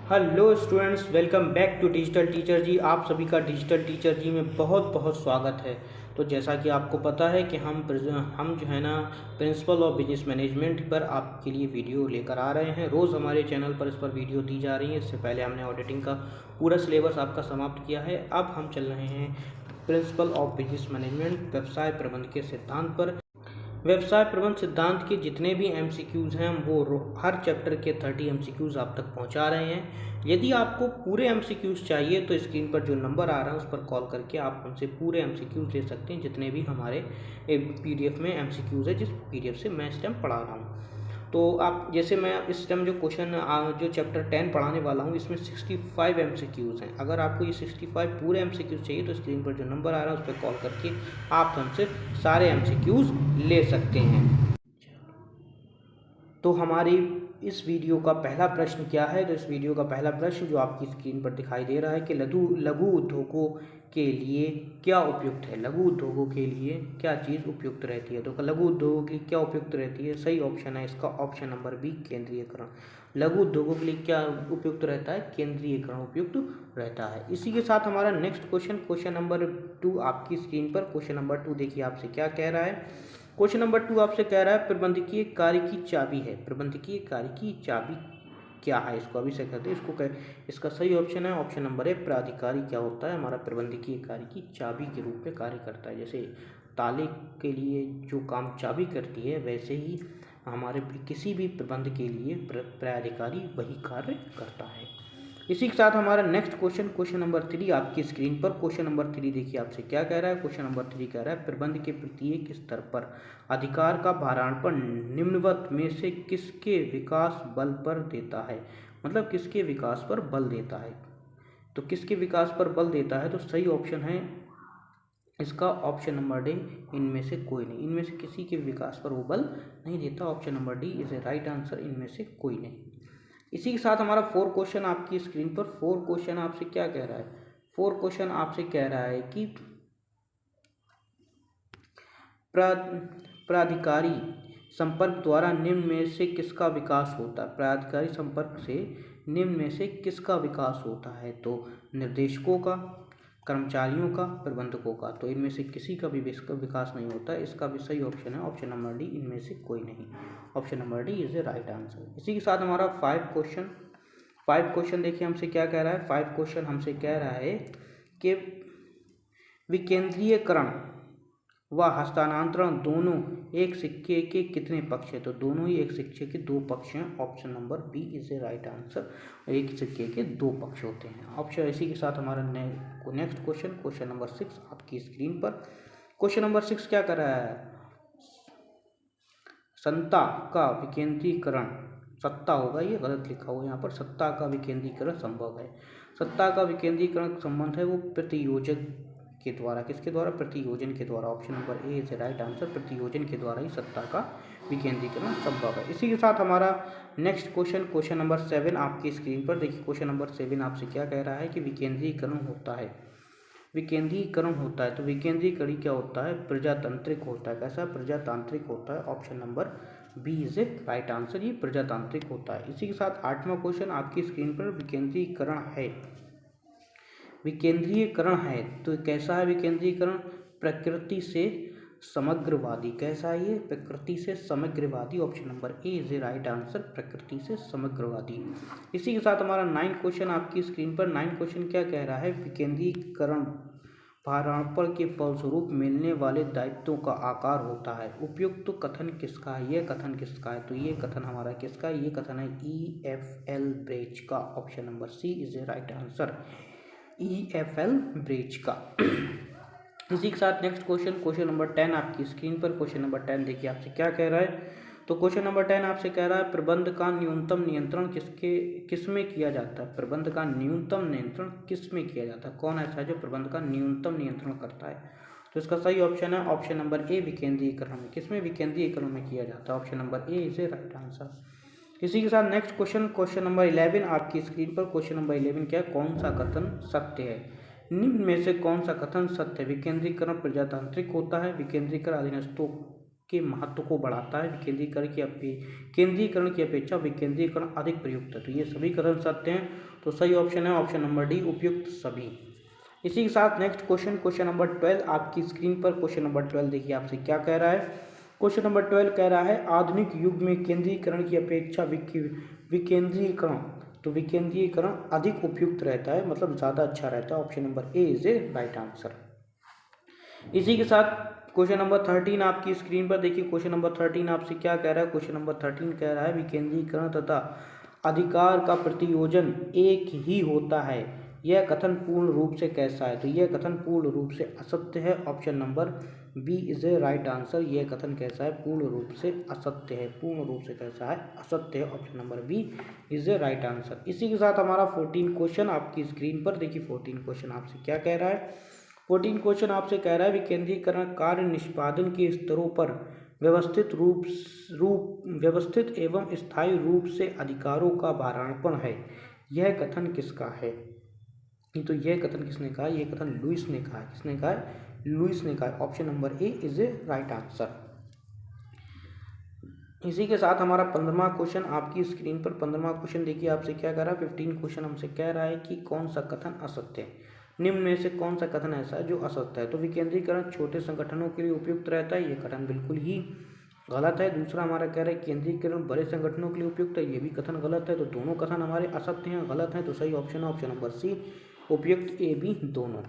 Hello students, welcome back to digital teacher ji. आप सभी का डिजिटल टीचर जी में बहुत बहुत स्वागत है। तो जैसा कि आपको पता है कि हम जो है ना प्रिंसिपल ऑफ बिजनेस मैनेजमेंट पर आपके लिए वीडियो लेकर आ रहे हैं। रोज़ हमारे चैनल पर इस पर वीडियो दी जा रही है। इससे पहले हमने ऑडिटिंग का पूरा सिलेबस आपका समाप्त किया है। अब हम चल रहे हैं प्रिंसिपल ऑफ बिजनेस मैनेजमेंट व्यवसाय प्रबंधन के सिद्धांत पर। व्यवसाय प्रबंध सिद्धांत के जितने भी एमसीक्यूज़ हैं हम वो हर चैप्टर के 30 एमसीक्यूज़ आप तक पहुंचा रहे हैं। यदि आपको पूरे एमसीक्यूज़ चाहिए तो स्क्रीन पर जो नंबर आ रहा है उस पर कॉल करके आप हमसे पूरे एमसीक्यूज़ ले सकते हैं, जितने भी हमारे पीडीएफ में एमसीक्यूज़ है, जिस पीडीएफ से मैं इस टाइम पढ़ा रहा हूँ। तो आप जैसे मैं इस टाइम जो चैप्टर 10 पढ़ाने वाला हूँ, इसमें 65 एमसीक्यूज़ हैं। अगर आपको ये 65 पूरे एमसीक्यूज़ चाहिए तो स्क्रीन पर जो नंबर आ रहा है उस पर कॉल करके आप हमसे सारे एमसीक्यूज़ ले सकते हैं। तो हमारी इस वीडियो का पहला प्रश्न क्या है? तो इस वीडियो का पहला प्रश्न जो आपकी स्क्रीन पर दिखाई दे रहा है कि लघु उद्योगों के लिए क्या उपयुक्त है। लघु उद्योगों के लिए क्या चीज़ उपयुक्त रहती है? तो लघु उद्योगों के लिए क्या उपयुक्त रहती है? सही ऑप्शन है इसका ऑप्शन नंबर बी, केंद्रीयकरण। लघु उद्योगों के लिए क्या उपयुक्त रहता है? केंद्रीयकरण उपयुक्त रहता है। इसी के साथ हमारा नेक्स्ट क्वेश्चन नंबर 2 आपकी स्क्रीन पर। क्वेश्चन नंबर 2 देखिए आपसे क्या कह रहा है। क्वेश्चन नंबर 2 आपसे कह रहा है प्रबंधकीय कार्य की चाबी है। प्रबंधकीय कार्य की चाबी क्या है? इसको अभी से कहते हैं। इसका सही ऑप्शन है ऑप्शन नंबर ए, प्राधिकारी। क्या होता है? हमारा प्रबंधकीय कार्य की चाबी के रूप में कार्य करता है। जैसे ताले के लिए जो काम चाबी करती है, वैसे ही हमारे किसी भी प्रबंध के लिए प्राधिकारी वही कार्य करता है। इसी के साथ हमारा नेक्स्ट क्वेश्चन नंबर 3 आपकी स्क्रीन पर। क्वेश्चन नंबर 3 देखिए आपसे क्या कह रहा है। क्वेश्चन नंबर 3 कह रहा है प्रबंध के प्रत्येक स्तर पर अधिकार का भारांपण निम्नवत में से किसके विकास बल पर देता है? मतलब किसके विकास पर बल देता है? तो किसके विकास पर बल देता है? तो सही ऑप्शन है इसका ऑप्शन नंबर डी, इनमें से कोई नहीं। इनमें से किसी के विकास पर वो बल नहीं देता। Option number D is a right answer, इनमें से कोई नहीं। इसी के साथ हमारा 4 क्वेश्चन आपकी स्क्रीन पर। 4 क्वेश्चन आपसे क्या कह रहा है? 4 क्वेश्चन आपसे कह रहा है कि प्राधिकारी संपर्क द्वारा निम्न में से किसका विकास होता है? प्राधिकारी संपर्क से निम्न में से किसका विकास होता है? तो निर्देशकों का, कर्मचारियों का, प्रबंधकों का। तो इनमें से किसी का भी विकास नहीं होता है। इसका भी सही ऑप्शन है ऑप्शन नंबर डी, इनमें से कोई नहीं। Option number D is a right answer. इसी के साथ हमारा 5 क्वेश्चन देखिए हमसे क्या कह रहा है। 5 क्वेश्चन हमसे कह रहा है कि विकेंद्रीयकरण व हस्तांतरण दोनों एक सिक्के के कितने पक्ष है? तो दोनों ही एक सिक्के के 2 पक्ष हैं। Option number B is a right answer. एक सिक्के के 2 पक्ष होते हैं ऑप्शन। इसी के साथ हमारा नेक्स्ट क्वेश्चन नंबर 6 आपकी स्क्रीन पर। क्वेश्चन नंबर 6 क्या कर रहा है? सत्ता का विकेंद्रीकरण, सत्ता होगा, ये गलत लिखा हुआ है यहाँ पर। सत्ता का विकेंद्रीकरण संभव है। सत्ता का विकेंद्रीकरण संबंध है वो प्रतियोजक के द्वारा। किसके द्वारा? प्रतियोजन के द्वारा। Option number A is right answer. प्रतियोजन के द्वारा ही सत्ता का विकेंद्रीकरण संभव है। इसी के साथ हमारा नेक्स्ट क्वेश्चन नंबर 7 आपकी स्क्रीन पर। देखिए क्वेश्चन नंबर 7 आपसे क्या कह रहा है कि विकेंद्रीकरण होता है। विकेंद्रीकरण होता है तो विकेंद्रीकरण क्या होता है? प्रजातांत्रिक होता है। कैसा? प्रजातांत्रिक होता है। Option number B is a right answer, ये प्रजातांत्रिक होता है। इसी के साथ 8वां क्वेश्चन आपकी स्क्रीन पर। विकेंद्रीयकरण है तो कैसा है विकेंद्रीकरण? प्रकृति से समग्रवादी। कैसा है ये? प्रकृति से समग्रवादी। Option number A is a right answer, प्रकृति से समग्रवादी। इसी के साथ हमारा 9 क्वेश्चन आपकी स्क्रीन पर। 9 क्वेश्चन क्या कह रहा है? विकेंद्रीकरण भारांपण के फलस्वरूप मिलने वाले दायित्वों का आकार होता है। उपयुक्त कथन किसका है? यह कथन किसका है? तो ये कथन हमारा किसका है? ये कथन है EFL ब्रेच का। Option number C is a right answer, EFL ब्रेच का। इसी के साथ नेक्स्ट क्वेश्चन नंबर 10 आपकी स्क्रीन पर। क्वेश्चन नंबर 10 देखिए आपसे क्या कह रहा है। तो क्वेश्चन नंबर 10 आपसे कह रहा है प्रबंध का न्यूनतम नियंत्रण किसमें किया जाता है? प्रबंध का न्यूनतम नियंत्रण किसमें किया जाता है? कौन ऐसा है जो प्रबंध का न्यूनतम नियंत्रण करता है? तो इसका सही ऑप्शन है ऑप्शन नंबर ए, विकेंद्रीकरण में। किसमें? विकेंद्रीकरण में किया जाता है। Option number A is a right answer. इसी के साथ नेक्स्ट क्वेश्चन नंबर 11 आपकी स्क्रीन पर। क्वेश्चन नंबर 11 क्या है? कौन सा कथन सत्य है? निम्न में से कौन सा कथन सत्य है? विकेंद्रीकरण प्रजातांत्रिक होता है। विकेंद्रीकरण अधीनस्थों के महत्व को बढ़ाता है। केंद्रीकरण की अपेक्षा विकेंद्रीकरण अधिक प्रयुक्त है। तो ये सभी कथन सत्य हैं। तो सही ऑप्शन है ऑप्शन नंबर डी, उपयुक्त सभी। इसी के साथ नेक्स्ट क्वेश्चन नंबर 12 आपकी स्क्रीन पर। क्वेश्चन नंबर 12 देखिए आपसे क्या कह रहा है। क्वेश्चन नंबर 12 कह रहा है आधुनिक युग में केंद्रीकरण की अपेक्षा विकेंद्रीकरण, तो विकेंद्रीकरण अधिक उपयुक्त रहता है, मतलब ज़्यादा अच्छा रहता है। Option number A is a right answer. इसी के साथ क्वेश्चन नंबर 13 आपकी स्क्रीन पर देखिए। क्वेश्चन नंबर 13 आपसे क्या कह रहा है। क्वेश्चन नंबर 13 कह रहा है विकेंद्रीकरण तथा अधिकार का प्रतियोजन एक ही होता है, यह कथन पूर्ण रूप से कैसा है। तो यह कथन पूर्ण रूप से असत्य है। Option number B is a right answer. यह कथन कैसा है, पूर्ण रूप से असत्य है। पूर्ण रूप से कैसा है, असत्य है। Option number B is a right answer. इसी के साथ हमारा 14 क्वेश्चन आपकी स्क्रीन पर देखिए। 14 क्वेश्चन आपसे क्या कह रहा है। 14 क्वेश्चन आपसे कह रहा है विकेंद्रीकरण कार्य निष्पादन के स्तरों पर व्यवस्थित एवं स्थायी रूप से अधिकारों का भारांपण है, यह कथन किसका है। तो यह कथन किसने कहा, यह कथन लुईस ने कहा है। किसने कहा है, लुईस ने कहा है। Option number A is a right answer. इसी के साथ हमारा 15वां क्वेश्चन आपकी स्क्रीन पर। 15वां क्वेश्चन देखिए आपसे क्या कह रहा है। 15 क्वेश्चन हमसे कह रहा है कि कौन सा कथन असत्य है, निम्न में से कौन सा कथन ऐसा है जो असत्य है। तो विकेंद्रीकरण छोटे संगठनों के लिए उपयुक्त रहता है, ये कथन बिल्कुल ही गलत है। दूसरा हमारा कह रहा है केंद्रीकरण बड़े संगठनों के लिए उपयुक्त है, ये भी कथन गलत है। तो दोनों कथन हमारे असत्य हैं, गलत हैं। तो सही ऑप्शन है ऑप्शन नंबर सी, उपयुक्त ए बी दोनों।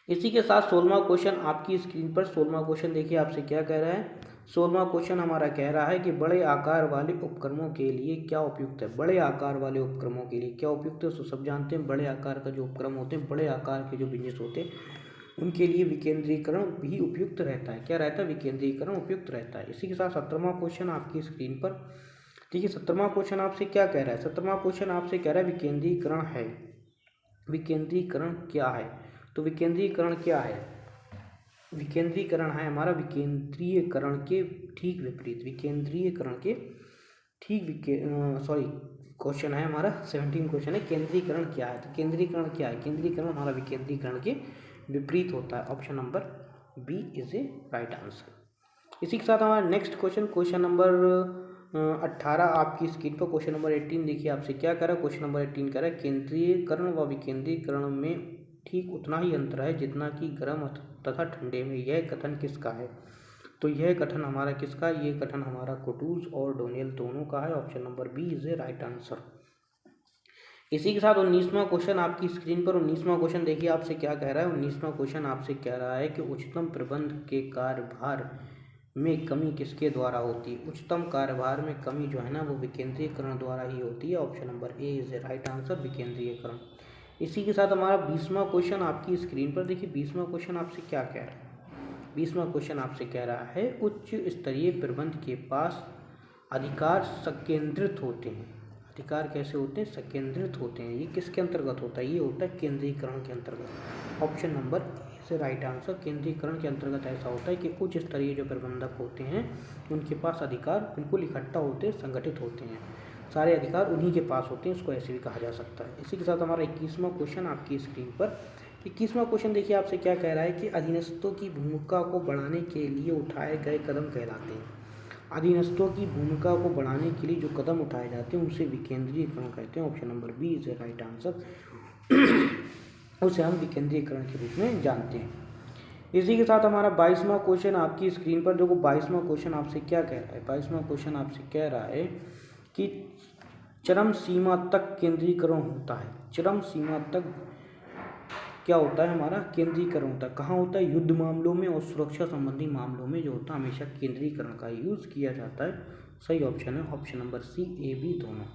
इसी के साथ 16वां क्वेश्चन आपकी स्क्रीन पर। 16वां क्वेश्चन देखिए आपसे क्या कह रहा है। 16वां क्वेश्चन हमारा कह रहा है कि बड़े आकार वाले उपक्रमों के लिए क्या उपयुक्त है। बड़े आकार वाले उपक्रमों के लिए क्या उपयुक्त है। तो सब जानते हैं बड़े आकार का जो उपक्रम होते हैं, बड़े आकार के जो बिजनेस होते हैं, उनके लिए विकेंद्रीकरण भी उपयुक्त रहता है। क्या रहता है, विकेंद्रीकरण उपयुक्त रहता है। इसी के साथ 17वां क्वेश्चन आपकी स्क्रीन पर। देखिए 17वां क्वेश्चन आपसे क्या कह रहा है। 17वां क्वेश्चन आपसे कह रहा है विकेंद्रीकरण है, विकेंद्रीकरण क्या है। तो विकेंद्रीकरण क्या है, विकेंद्रीकरण है हमारा विकेंद्रीयकरण के ठीक विपरीत। विकेंद्रीयकरण के ठीक क्वेश्चन है हमारा 17 क्वेश्चन है केंद्रीकरण क्या है। तो केंद्रीकरण क्या है, केंद्रीकरण हमारा विकेंद्रीकरण के विपरीत होता है। Option number B is a right answer. इसी के साथ हमारा नेक्स्ट क्वेश्चन नंबर 18 आपकी स्क्रीन पर। क्वेश्चन नंबर 18 देखिए आपसे क्या कह रहा है। क्वेश्चन नंबर 18 कह रहा है केंद्रीयकरण व विकेंद्रीकरण में ठीक उतना ही अंतर है जितना कि गर्म तथा ठंडे में, यह कथन किसका है। तो यह कथन हमारा किसका, ये कथन हमारा कुटूज और डोनेल दोनों का है। Option number B is a right answer. इसी के साथ 19वां क्वेश्चन आपकी स्क्रीन पर। 19वां क्वेश्चन देखिए आपसे क्या कह रहा है। 19वां क्वेश्चन आपसे कह रहा है कि उच्चतम प्रबंध के कार्यभार में कमी किसके द्वारा होती है। उच्चतम कार्यभार में कमी जो है ना, वो विकेंद्रीकरण द्वारा ही होती है। Option number A is a right answer, विकेंद्रीकरण। इसी के साथ हमारा 20वां क्वेश्चन आपकी स्क्रीन पर देखिए। 20वां क्वेश्चन आपसे क्या कह रहा है। 20वां क्वेश्चन आपसे कह रहा है उच्च स्तरीय प्रबंध के पास अधिकार संकेंद्रित होते हैं। अधिकार कैसे होते हैं, संकेंद्रित होते हैं। ये किसके अंतर्गत होता है, ये होता है केंद्रीकरण के अंतर्गत। ऑप्शन नंबर ए से राइट आंसर। केंद्रीकरण के अंतर्गत ऐसा होता है कि उच्च स्तरीय जो प्रबंधक होते हैं उनके पास अधिकार बिल्कुल इकट्ठा होते हैं, संगठित होते हैं, सारे अधिकार उन्हीं के पास होते हैं। इसको ऐसे भी कहा जा सकता है। इसी के साथ हमारा 21वां क्वेश्चन आपकी स्क्रीन पर। 21वां क्वेश्चन देखिए आपसे क्या कह रहा है कि अधीनस्थों की भूमिका को बढ़ाने के लिए उठाए गए कदम कहलाते हैं। अधीनस्थों की भूमिका को बढ़ाने के लिए जो कदम उठाए जाते हैं उसे विकेंद्रीकरण कहते हैं। Option number B is a right answer. उसे हम विकेंद्रीकरण के रूप में जानते हैं। इसी के साथ हमारा 22वां क्वेश्चन आपकी स्क्रीन पर। देखो 22वां क्वेश्चन आपसे क्या कह रहा है। 22वां क्वेश्चन आपसे कह रहा है कि चरम सीमा तक केंद्रीकरण होता है। चरम सीमा तक क्या होता है, हमारा केंद्रीकरण होता है। कहाँ होता है, युद्ध मामलों में और सुरक्षा संबंधी मामलों में जो होता है हमेशा केंद्रीकरण का यूज़ किया जाता है। सही ऑप्शन है option number C, A B दोनों।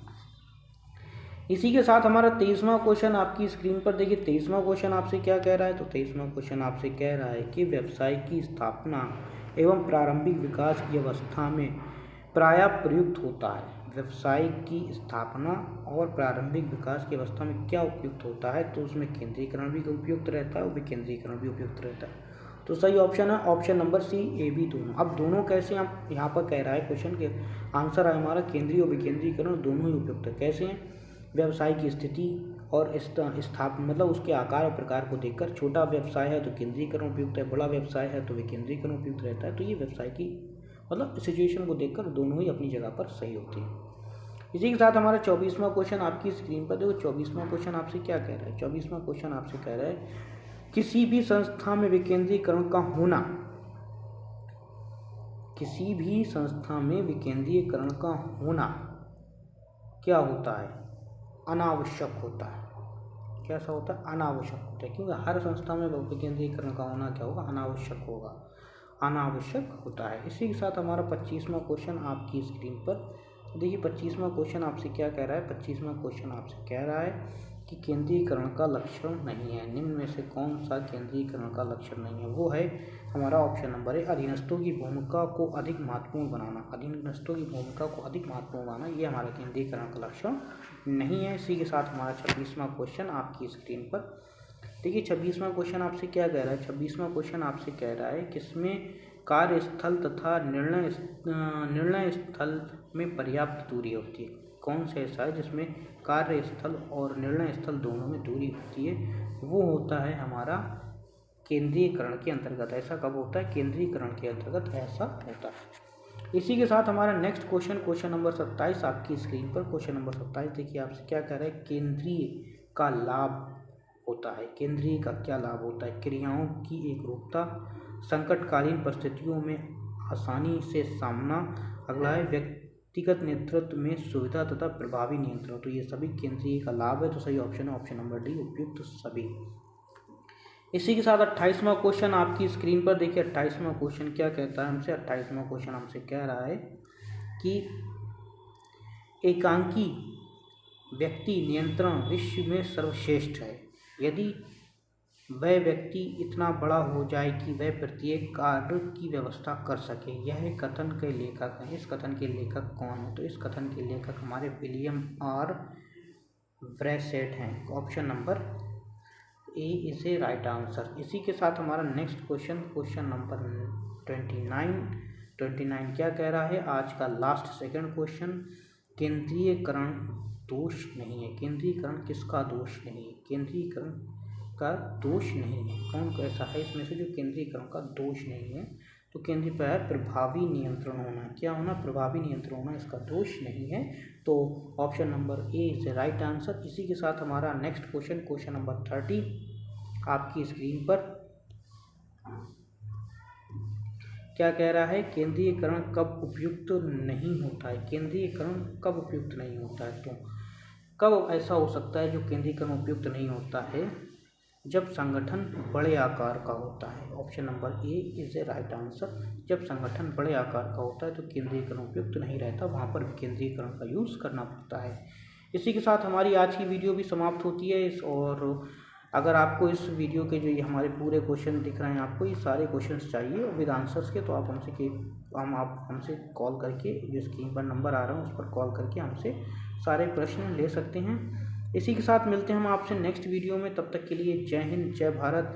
इसी के साथ हमारा 23वां क्वेश्चन आपकी स्क्रीन पर देखिए। 23वां क्वेश्चन आपसे क्या कह रहा है। तो 23वां क्वेश्चन आपसे कह रहा है कि व्यवसाय की स्थापना एवं प्रारंभिक विकास की अवस्था में प्रायः प्रयुक्त होता है। व्यवसाय की स्थापना और प्रारंभिक विकास की अवस्था में क्या उपयुक्त होता है। तो उसमें केंद्रीकरण भी उपयुक्त रहता है और विकेंद्रीकरण भी उपयुक्त रहता है। तो सही ऑप्शन है option number C, A B दोनों। अब दोनों कैसे, हम यहाँ पर कह रहा है क्वेश्चन के आंसर है हमारा केंद्रीय और विकेंद्रीकरण दोनों ही उपयुक्त है। कैसे हैं, व्यवसाय की स्थिति और मतलब उसके आकार और प्रकार को देखकर छोटा व्यवसाय है तो केंद्रीकरण उपयुक्त है, बड़ा व्यवसाय है तो विकेंद्रीकरण उपयुक्त रहता है। तो ये व्यवसाय की मतलब सिचुएशन को देखकर दोनों ही अपनी जगह पर सही होती हैं। इसी के साथ हमारा 24वां क्वेश्चन आपकी स्क्रीन पर देखो। 24वां क्वेश्चन आपसे क्या कह रहा है? 24वां क्वेश्चन आपसे कह रहा है किसी भी संस्था में विकेंद्रीकरण का होना, किसी भी संस्था में विकेंद्रीकरण का होना क्या होता है? अनावश्यक होता है। कैसा होता है? अनावश्यक होता है, क्योंकि हर संस्था में विकेंद्रीकरण का होना क्या होगा? अनावश्यक होगा, अनावश्यक होता है। इसी के साथ हमारा 25वां क्वेश्चन आपकी स्क्रीन पर देखिए। 25वां क्वेश्चन आपसे क्या कह रहा है? 25वां क्वेश्चन आपसे कह रहा है कि केंद्रीकरण का लक्षण नहीं है। निम्न में से कौन सा केंद्रीकरण का लक्षण नहीं है? वो है हमारा ऑप्शन नंबर है अधीनस्थों की भूमिका को अधिक महत्वपूर्ण बनाना। अधीनस्थों की भूमिका को अधिक महत्वपूर्ण बनाना ये हमारा केंद्रीकरण का लक्षण नहीं है। इसी के साथ हमारा 26वां क्वेश्चन आपकी स्क्रीन पर देखिए। 26वां क्वेश्चन आपसे क्या कह रहा है? 26वां क्वेश्चन आपसे कह रहा है किसमें कार्यस्थल तथा निर्णय स्थल में पर्याप्त दूरी होती है? कौन सा ऐसा है जिसमें कार्यस्थल और निर्णय स्थल दोनों में दूरी होती है? वो होता है हमारा केंद्रीकरण के अंतर्गत। ऐसा कब होता है? केंद्रीकरण के अंतर्गत ऐसा होता है। इसी के साथ हमारा नेक्स्ट क्वेश्चन नंबर 27 आपकी स्क्रीन पर। क्वेश्चन नंबर 27 देखिए आपसे क्या कह रहा है? केंद्रीय का लाभ होता है। केंद्रीय का क्या लाभ होता है? क्रियाओं की एकरूपता, संकटकालीन परिस्थितियों में आसानी से सामना। अगला है व्यक्तिगत नेतृत्व में सुविधा तथा प्रभावी नियंत्रण। तो ये सभी केंद्रीय का लाभ है, तो सही ऑप्शन है ऑप्शन नंबर डी, उपयुक्त सभी। इसी के साथ 28वां क्वेश्चन आपकी स्क्रीन पर देखिए। 28वां क्वेश्चन क्या कहता है हमसे? 28वां क्वेश्चन हमसे कह रहा है कि एकांकी व्यक्ति नियंत्रण विश्व में सर्वश्रेष्ठ है यदि वह व्यक्ति इतना बड़ा हो जाए कि वह प्रत्येक कार्य की व्यवस्था कर सके। यह कथन के लेखक हैं। इस कथन के लेखक कौन है? तो इस कथन के लेखक हमारे विलियम आर ब्रेसेट हैं। Option number A is a right answer. इसी के साथ हमारा नेक्स्ट क्वेश्चन नंबर 29 क्या कह रहा है? आज का लास्ट सेकंड क्वेश्चन, केंद्रीयकरण दोष नहीं है। केंद्रीकरण किसका दोष नहीं है? केंद्रीकरण का दोष नहीं है। कौन कैसा है इसमें से जो केंद्रीकरण का दोष नहीं है? तो केंद्रीय पर प्रभावी नियंत्रण होना। क्या होना? प्रभावी नियंत्रण होना, इसका दोष नहीं है। तो option number A is the right answer. इसी के साथ हमारा नेक्स्ट क्वेश्चन नंबर 30 आपकी स्क्रीन पर क्या कह रहा है? केंद्रीयकरण कब उपयुक्त नहीं होता है? केंद्रीयकरण कब उपयुक्त नहीं होता है? तो कब ऐसा हो सकता है जो केंद्रीकरण उपयुक्त नहीं होता है? जब संगठन बड़े आकार का होता है। Option number A is a right answer. जब संगठन बड़े आकार का होता है तो केंद्रीकरण उपयुक्त नहीं रहता, वहाँ पर केंद्रीकरण का यूज़ करना पड़ता है। इसी के साथ हमारी आज की वीडियो भी समाप्त होती है। और अगर आपको इस वीडियो के जो ये हमारे पूरे क्वेश्चन दिख रहे हैं, आपको ये सारे क्वेश्चंस चाहिए और विद आंसर्स के, तो आप हमसे कॉल करके, जो स्क्रीन पर नंबर आ रहा है उस पर कॉल करके हमसे सारे प्रश्न ले सकते हैं। इसी के साथ मिलते हैं हम आपसे नेक्स्ट वीडियो में। तब तक के लिए जय हिंद, जय भारत।